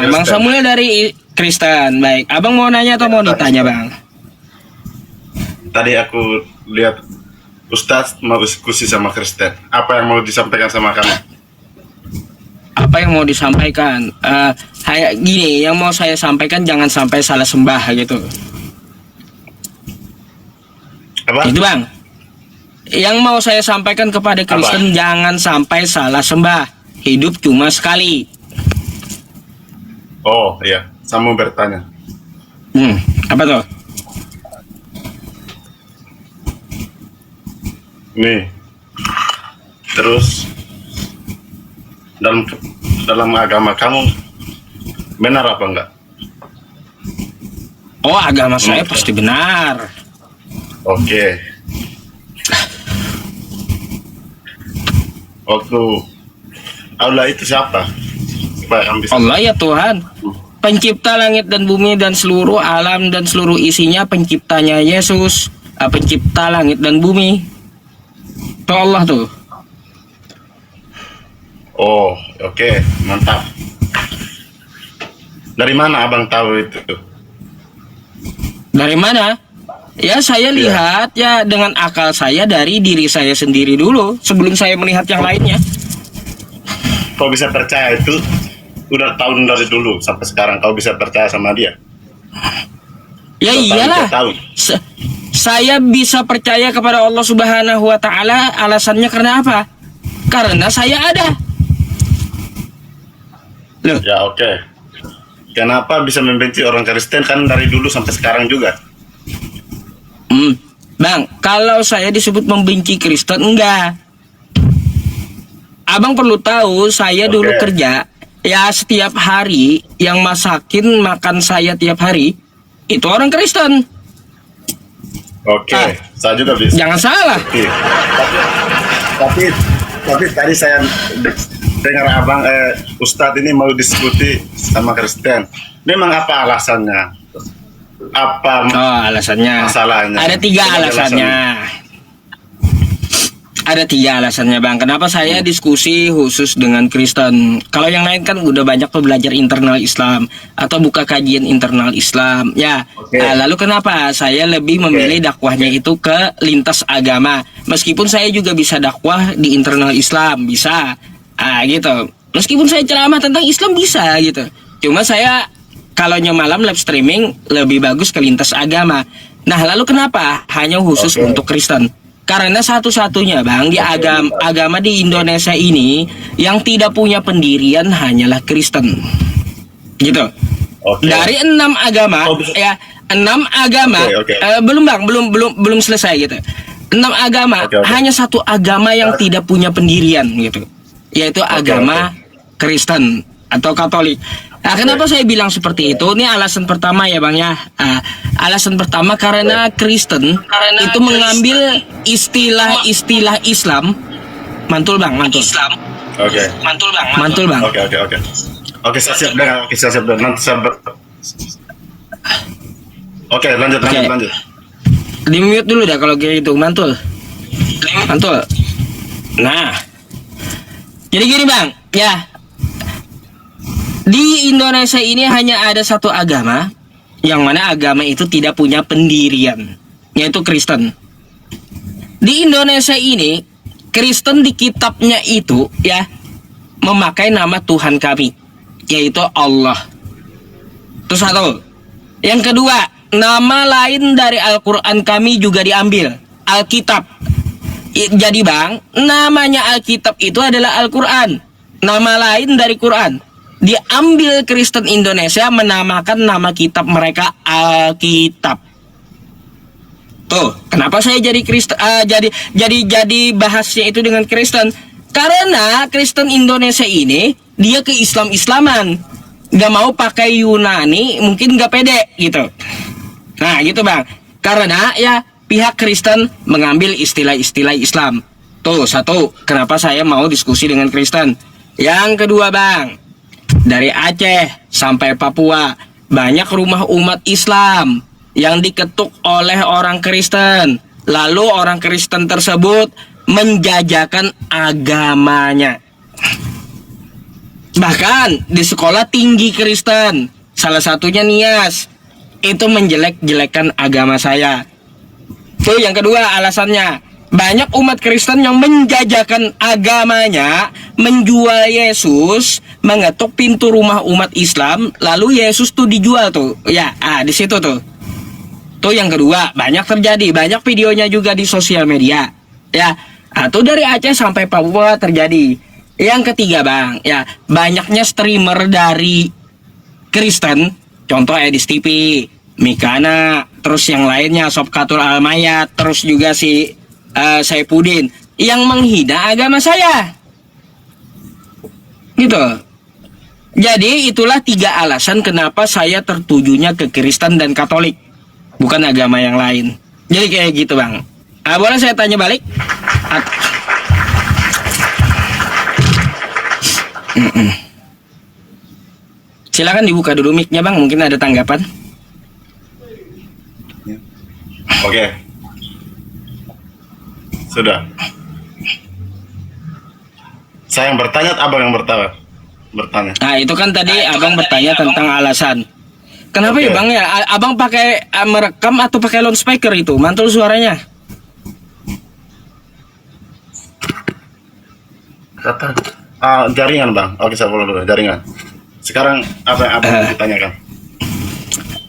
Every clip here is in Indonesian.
Bang Kristen. Samuel dari Kristen. Baik, abang mau nanya atau mau ditanya, Bang? Tadi aku lihat Ustadz mau diskusi sama Kristen. Apa yang mau disampaikan sama kamu? Apa yang mau disampaikan? Kayak gini, yang mau saya sampaikan jangan sampai salah sembah gitu. Apa? Itu, Bang. Yang mau saya sampaikan kepada Kristen, jangan sampai salah sembah. Hidup cuma sekali. Oh iya, saya mau bertanya. Apa tuh? Nih, terus dalam agama kamu benar apa enggak? Oh, agama saya pasti benar. Oke. Waktu Allah itu siapa? Supaya kamu bisa. Allah ya Tuhan, pencipta langit dan bumi dan seluruh alam dan seluruh isinya, penciptanya Yesus, pencipta langit dan bumi. Itu Allah tuh. Oh, oke, mantap. Dari mana abang tahu itu? Dari mana? Ya saya lihat ya dengan akal saya dari diri saya sendiri dulu sebelum saya melihat yang lainnya. Kau bisa percaya itu? Udah tahun dari dulu sampai sekarang kau bisa percaya sama dia? Ya iyalah. Saya bisa percaya kepada Allah Subhanahu wa taala, alasannya karena apa? Karena saya ada. Loh. Ya oke. Kenapa bisa membenci orang Kristen kan dari dulu sampai sekarang juga? Bang, kalau saya disebut membenci Kristen, enggak. Abang perlu tahu, saya dulu kerja, ya setiap hari yang masakin makan saya tiap hari, itu orang Kristen. Oke, saya juga bisa. Jangan salah. Tapi tadi saya dengar abang Ustadz ini mau diskusi sama Kristen. Memang apa alasannya? Apa alasannya? Masalahnya? Ada 3 alasannya. Ada 3 alasannya, Bang. Kenapa saya diskusi khusus dengan Kristen? Kalau yang lain kan udah banyak tuh belajar internal Islam atau buka kajian internal Islam. Ya. Lalu kenapa saya lebih memilih dakwahnya itu ke lintas agama? Meskipun saya juga bisa dakwah di internal Islam, bisa. Gitu. Meskipun saya ceramah tentang Islam bisa gitu. Cuma saya kalau malam live streaming lebih bagus ke lintas agama. Nah, lalu kenapa hanya khusus untuk Kristen? Karena satu-satunya, Bang, di agama di Indonesia ini yang tidak punya pendirian hanyalah Kristen. Gitu. Dari 6 agama, ya 6 agama, belum Bang, belum selesai gitu. 6 agama, hanya satu agama yang tidak punya pendirian gitu, yaitu agama Kristen atau Katolik. Nah, kenapa saya bilang seperti itu? Ini alasan pertama ya, Bang ya. Alasan pertama karena Kristen itu mengambil istilah-istilah Islam. Mantul, Bang, mantul. Mantul, Bang. Mantul, Bang. Oke, saya siap dengar. Nanti saya lanjut. Di mute dulu dah kalau kayak gitu, mantul. Mantul. Nah. Jadi gini, Bang. Ya. Di Indonesia ini hanya ada satu agama, yang mana agama itu tidak punya pendirian, yaitu Kristen. Di Indonesia ini, Kristen di kitabnya itu ya memakai nama Tuhan kami, yaitu Allah. Itu satu. Yang kedua, nama lain dari Al-Quran kami juga diambil, Alkitab. Jadi, Bang, namanya Alkitab itu adalah Al-Quran. Nama lain dari Quran diambil Kristen Indonesia menamakan nama kitab mereka Alkitab. Tuh, kenapa saya jadi Kristen jadi bahasnya itu dengan Kristen? Karena Kristen Indonesia ini dia ke Islam-Islaman, nggak mau pakai Yunani, mungkin nggak pede gitu. Nah, gitu, Bang. Karena ya pihak Kristen mengambil istilah-istilah Islam. Tuh, satu, kenapa saya mau diskusi dengan Kristen. Yang kedua, Bang, dari Aceh sampai Papua banyak rumah umat Islam yang diketuk oleh orang Kristen. Lalu orang Kristen tersebut menjajakan agamanya. Bahkan di sekolah tinggi Kristen, salah satunya Nias, itu menjelek-jelekan agama saya. Tuh yang kedua alasannya, banyak umat Kristen yang menjajakan agamanya, menjual Yesus, mengetuk pintu rumah umat Islam, lalu Yesus tuh dijual tuh. Ya, di situ tuh. Tuh yang kedua, banyak terjadi, banyak videonya juga di sosial media. Ya, atau dari Aceh sampai Papua terjadi. Yang ketiga, Bang, ya, banyaknya streamer dari Kristen, contoh Edis TV, Mikana, terus yang lainnya Sobkatul Almayat, terus juga si Saipudin yang menghina agama saya. Gitu. Jadi itulah 3 alasan kenapa saya tertujunya ke Kristen dan Katolik, bukan agama yang lain. Jadi kayak gitu, Bang. Boleh saya tanya balik? Silakan dibuka dulu mic-nya, Bang. Mungkin ada tanggapan. Oke. Sudah. Saya yang bertanya, abang yang bertanya. Nah, itu kan tadi abang bertanya tentang alasan. Kenapa ya, Bang, ya? Abang pakai merekam atau pakai loudspeaker itu? Mantul suaranya. Jaringan, Bang. Oke, saya follow dulu jaringan. Sekarang apa yang abang ditanyakan?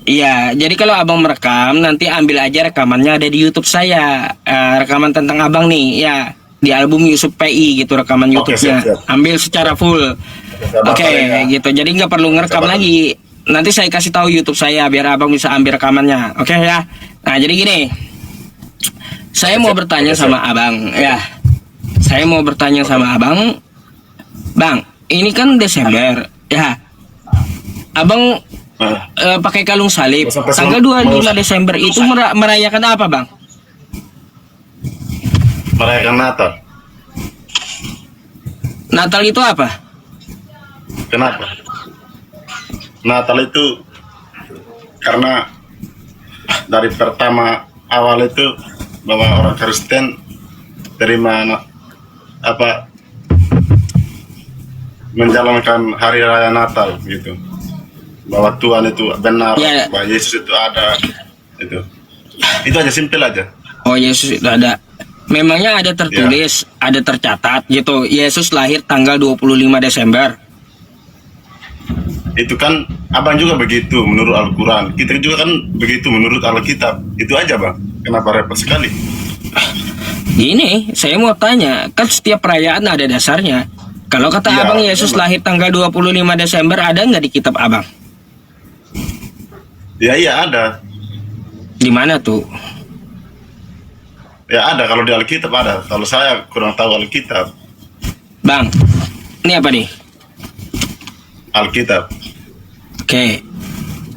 Iya, jadi kalau abang merekam, nanti ambil aja rekamannya ada di YouTube saya. Rekaman tentang abang nih, ya, di album Yusuf PI gitu, rekaman YouTube-nya. Siap. Ambil secara full. Oke, gitu. Jadi nggak perlu ngerekam lagi. Nanti saya kasih tahu YouTube saya biar abang bisa ambil rekamannya. Oke ya. Nah, jadi gini. Saya mau bertanya sama abang, ya. Saya mau bertanya sama abang, Bang, ini kan Desember, ya. Abang pakai kalung salib. Tanggal 25 Desember itu merayakan apa, Bang? Merayakan Natal. Natal itu apa? Kenapa? Natal itu karena dari pertama awal itu bahwa orang Kristen terima menjalankan hari raya Natal gitu, bahwa Tuhan itu benar, bahwa Yesus itu ada, itu aja, simpel aja. Oh, Yesus itu ada. Memangnya ada tertulis, ada tercatat gitu, Yesus lahir tanggal 25 Desember. Itu kan abang juga begitu menurut Al-Quran, kita juga kan begitu menurut Alkitab. Itu aja, Bang. Kenapa repot sekali? Gini, saya mau tanya, kan setiap perayaan ada dasarnya. Kalau kata abang Yesus lahir tanggal 25 Desember, ada nggak di kitab abang? Iya ada. Di mana tuh? Ya ada, kalau di Alkitab ada. Kalau saya kurang tahu Alkitab. Bang, ini apa nih? Alkitab. Oke,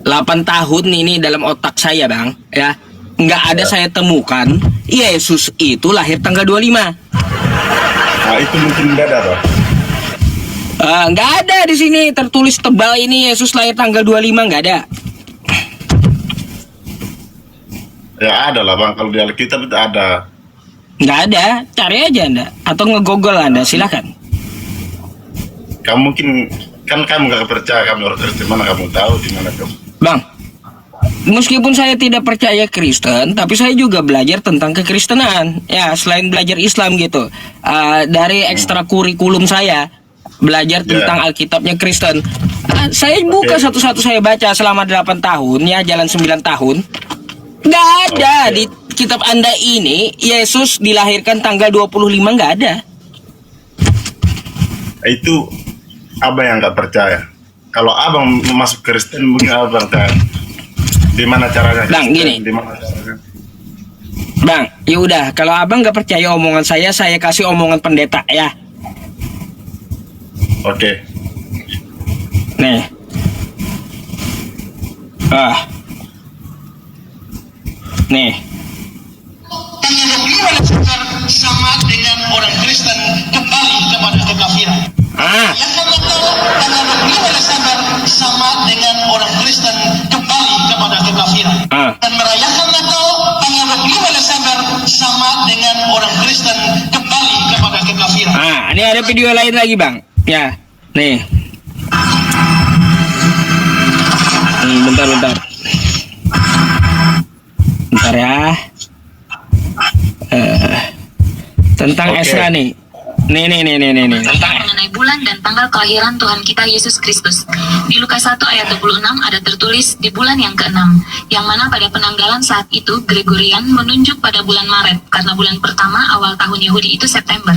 8 tahun ini dalam otak saya, Bang, ya, nggak ada saya temukan Yesus itu lahir tanggal 25. Nah, itu mungkin beda, Bang. Nggak ada di sini tertulis tebal ini Yesus lahir tanggal 25, nggak ada. Ya ada lah, Bang, kalau di Alkitab itu ada. Nggak ada, cari aja Anda atau nge-google Anda, silakan. Kamu mungkin kan kamu nggak percaya, kamu orang Kristen, mana kamu tahu di mana kamu? Bang, meskipun saya tidak percaya Kristen, tapi saya juga belajar tentang kekristenan. Ya, selain belajar Islam gitu, dari ekstrakurikulum saya belajar tentang Alkitabnya Kristen. Saya buka satu-satu, saya baca selama 8 tahun, ya, jalan 9 tahun. Nggak ada di kitab Anda ini Yesus dilahirkan tanggal 25, nggak ada. Itu abang yang nggak percaya. Kalau abang masuk Kristen, mungkin abang percaya. Di mana caranya? Bang, gini. Di mana caranya? Bang, ya udah, kalau abang nggak percaya omongan saya kasih omongan pendeta ya. Oke. Nih. Nih. Tanggal 25 Desember sama dengan orang Kristen kembali kepada kekafiran. Yang tahu tanggal 25 Desember sama dengan orang Kristen kembali kepada kekafiran. Dan merayakan Natal tanggal 25 Desember sama dengan orang Kristen kembali kepada kekafiran. Ini ada video lain lagi, Bang. Ya, nih. Bentar. Bentar ya. Tentang Oke. Esra nih. Nih. Mengenai bulan dan tanggal kelahiran Tuhan kita Yesus Kristus. Di Lukas 1 ayat 26 ada tertulis di bulan yang ke-6, yang mana pada penanggalan saat itu Gregorian menunjuk pada bulan Maret, karena bulan pertama awal tahun Yahudi itu September.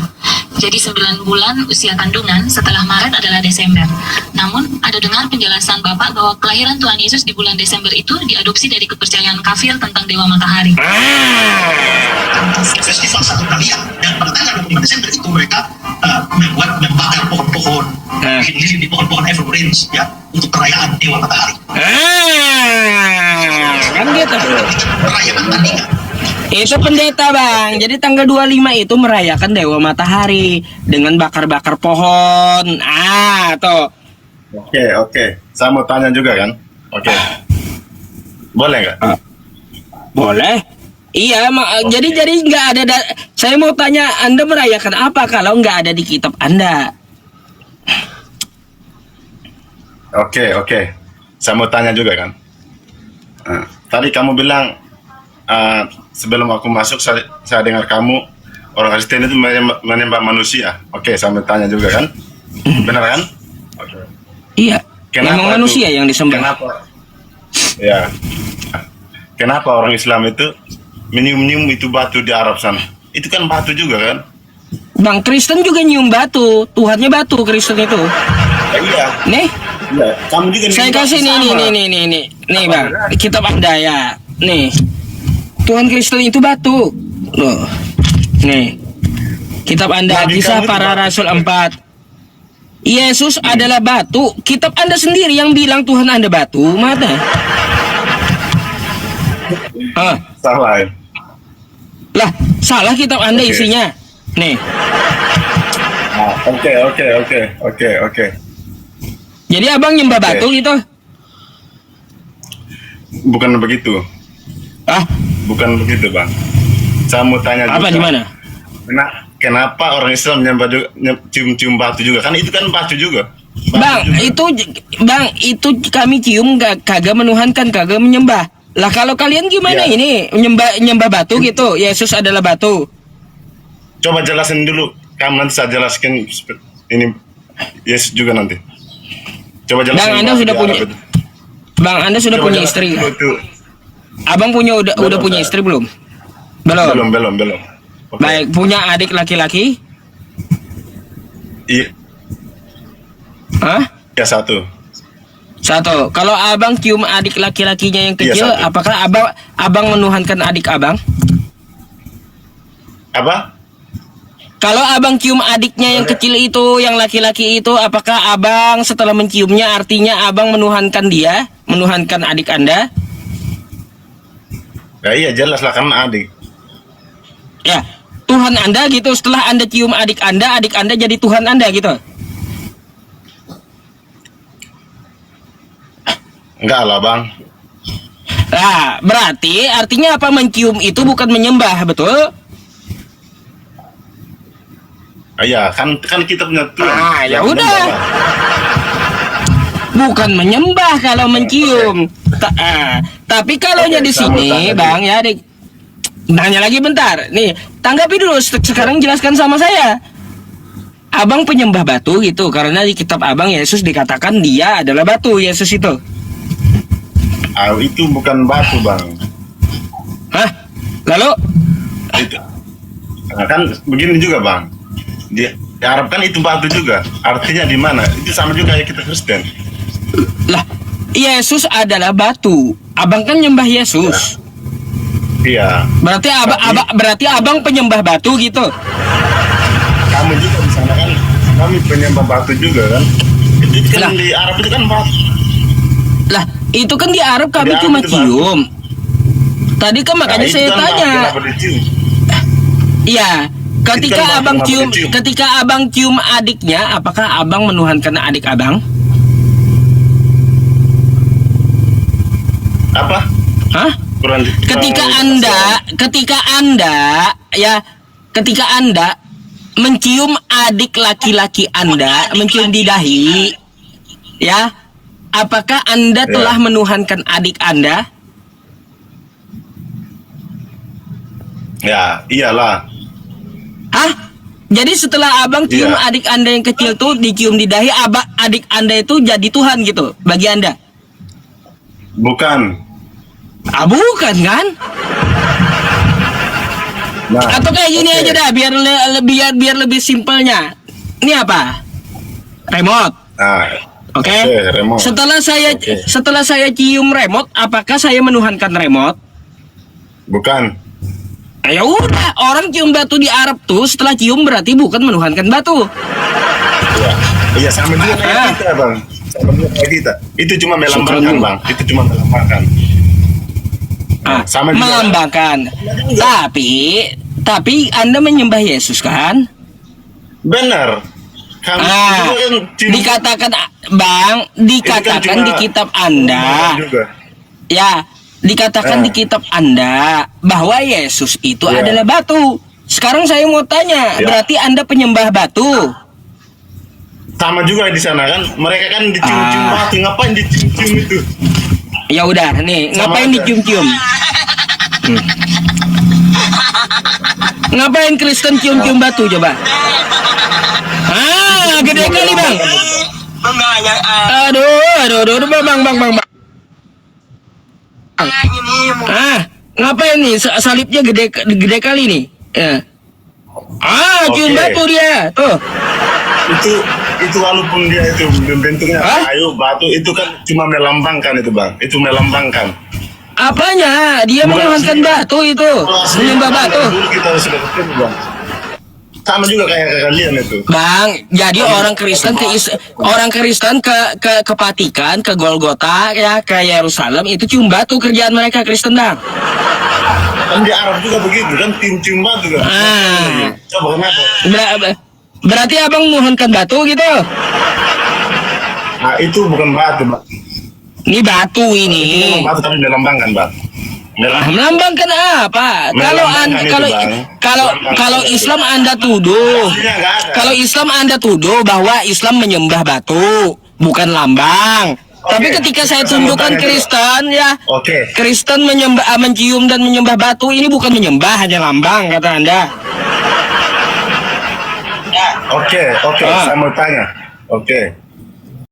Jadi 9 bulan usia kandungan setelah Maret adalah Desember. Namun ada dengar penjelasan Bapak bahwa kelahiran Tuhan Yesus di bulan Desember itu diadopsi dari kepercayaan kafir tentang dewa matahari. Festival satu kalian, dan pada tanggal 25 Desember itu mereka membakar pohon-pohon, lilin di pohon-pohon evergreens ya, untuk perayaan dewa matahari. Kan gitu. Perayaan tandingan. Itu pendeta bang. Jadi tanggal 25 itu merayakan dewa matahari dengan bakar-bakar pohon. Tuh. Oke. Saya mau tanya juga kan. Oke. Boleh nggak? Boleh. Iya, jadi nggak ada. Saya mau tanya, Anda merayakan apa kalau nggak ada di kitab Anda? Oke. Saya mau tanya juga kan. Tadi kamu bilang sebelum aku masuk saya dengar kamu orang Kristen itu menyembah manusia. Oke, saya mau tanya juga kan. Benar kan? Oke. Iya. Kenapa Memang manusia yang disembah. Kenapa? Ya. Kenapa orang Islam itu menyium-nyium itu batu di Arab sana? Itu kan batu juga kan? Bang, Kristen juga nyium batu. Tuhannya batu Kristen itu. Iya. Nih, Iya. Kamu juga saya nyium kasih batu sama. nih bang. Kitab Anda ya. Nih, Tuhan Kristen itu batu. Loh, nih. Kitab Anda, Nabi Kisah kamu itu Para batu. Rasul 4. Yesus adalah batu. Kitab Anda sendiri yang bilang Tuhan Anda batu. Mana? Salah ya. Lah, salah kitab Anda Oke. isinya. Nih. Oke. Jadi abang nyembah Oke. batu gitu? Bukan begitu. Bukan begitu, Bang. Saya mau tanya Apa juga. gimana? Kenapa orang Islam menyembah cium-cium batu juga? Kan itu kan batu juga. Bang, itu kami cium kagak menuhankan, kagak menyembah. Lah kalau kalian gimana Ya. ini nyembah batu gitu? Yesus adalah batu. Coba jelasin dulu. Kamu nanti saya jelaskan ini Yesus juga nanti. Coba jelasin. Bang, Anda batu sudah di punya Arab itu. Bang, Anda sudah Coba punya jelasin istri. dulu itu. Abang udah Belum, punya Pak. istri belum? Belum. Belum. Oke. Baik, punya adik laki-laki? Iya, Hah? ya satu. Satu. Kalau abang cium adik laki-lakinya yang Iya, kecil, satu. apakah abang menuhankan adik abang? Apa? Kalau abang cium adiknya yang kecil itu, yang laki-laki itu, apakah abang setelah menciumnya artinya abang menuhankan dia, menuhankan adik Anda? Ya iya jelas lah kan adik. Ya, Tuhan Anda gitu. Setelah Anda cium adik Anda jadi Tuhan Anda gitu. Enggak lah, Bang. Nah, berarti artinya apa, mencium itu bukan menyembah, betul? Iya, kan kita punya Tuhan. Ya Yang udah. menyembah, Bang. Bukan menyembah kalau mencium. Tapi kalau Oke, di saya mau sini, tanya Bang, ya, nanya lagi bentar. Nih, tanggapi dulu. Sekarang jelaskan sama saya. Abang penyembah batu gitu, karena di kitab abang Yesus dikatakan dia adalah batu, Yesus itu. Itu bukan batu, Bang. Hah? Lalu? Itu. Nah, kan begini juga, Bang. Di Arab kan itu batu juga. Artinya di mana? Itu sama juga kayak kita Kristen. Lah, Yesus adalah batu. Abang kan nyembah Yesus. Iya. Berarti abang penyembah batu gitu. Kamu juga di sana kan. Kami penyembah batu juga kan. Itu kan Lah. di Arab itu kan batu. Lah, itu kan di Arab kami Di Arab cuma itu batu. cium. Tadi kan makanya Nah, itu saya kan tanya. batu, kenapa dicium? Iya, ketika Itu kan abang batu, cium, kenapa dicium? ketika abang cium adiknya, apakah abang menuhankan adik abang? Apa? Hah? Kurang. Ketika Anda mencium adik laki-laki Anda, mencium di dahi, ya, apakah Anda telah menuhankan adik Anda? Ya, iyalah. Hah? Jadi setelah abang cium Iya. adik Anda yang kecil tuh, dicium di dahi, adik Anda itu jadi Tuhan gitu bagi Anda? Bukan. Ah, bukan kan? Nah, Atau kayak gini oke. aja dah, biar lebih simpelnya. Ini apa? Remote. Ah, Oke. remote. Setelah saya cium remote, apakah saya menuhankan remote? Bukan. Ya udah, orang cium batu di Arab tuh setelah cium berarti bukan menuhankan batu. Iya, sama juga kayak kita, Bang. Sama juga kayak kita. Itu cuma melambangkan, Syukran. Bang. Itu cuma melambangkan. Sama juga. Melambangkan. Tapi Anda menyembah Yesus kan? Benar. Kami juga kan Dikatakan Bang, dikatakan cuma di kitab Anda. juga. Ya, dikatakan di kitab Anda bahwa Yesus itu Ya. adalah batu. Sekarang saya mau tanya, Ya. berarti Anda penyembah batu? Sama juga di sana kan. Mereka kan dicium-cium batu. Ngapain dicium-cium itu? Ya udah, nih, Sama ngapain aja. dicium-cium? Ngapain Kristen cium-cium batu coba? Gede kali Bang. Aduh, bang. Ngapain nih salibnya gede kali nih? Ya. Cium Oke. batu dia. Tuh. Itu walaupun dia itu bentuknya Hah? kayu batu, itu kan cuma melambangkan itu, Bang. Itu melambangkan. Apanya? Dia Bukan menuhankan asli. batu itu. Menyembah batu. Dulu kita sudah ketemu, Bang. Sama juga kayak kalian itu. Bang, jadi orang Kristen ke Vatikan, ke Golgota, ya ke Yerusalem itu cium batu kerjaan mereka Kristen Bang. Kan di Arab juga begitu kan, cium-cium batu kan. Coba kenapa? Berarti abang menuhankan batu gitu? Nah, itu bukan batu, Bang. Ini batu ini. Itu memang batu tapi melambangkan, Bang. Melambangkan apa? Melambangkan itu, Bang. Kalau Islam Anda tuduh, Aslinya nggak ada. kalau Islam Anda tuduh bahwa Islam menyembah batu, bukan lambang. Tapi ketika saya saya mau tunjukkan tanya Kristen ya, Oke. Kristen mencium dan menyembah batu, ini bukan menyembah, hanya lambang kata Anda. Oke, saya mau tanya. Oke.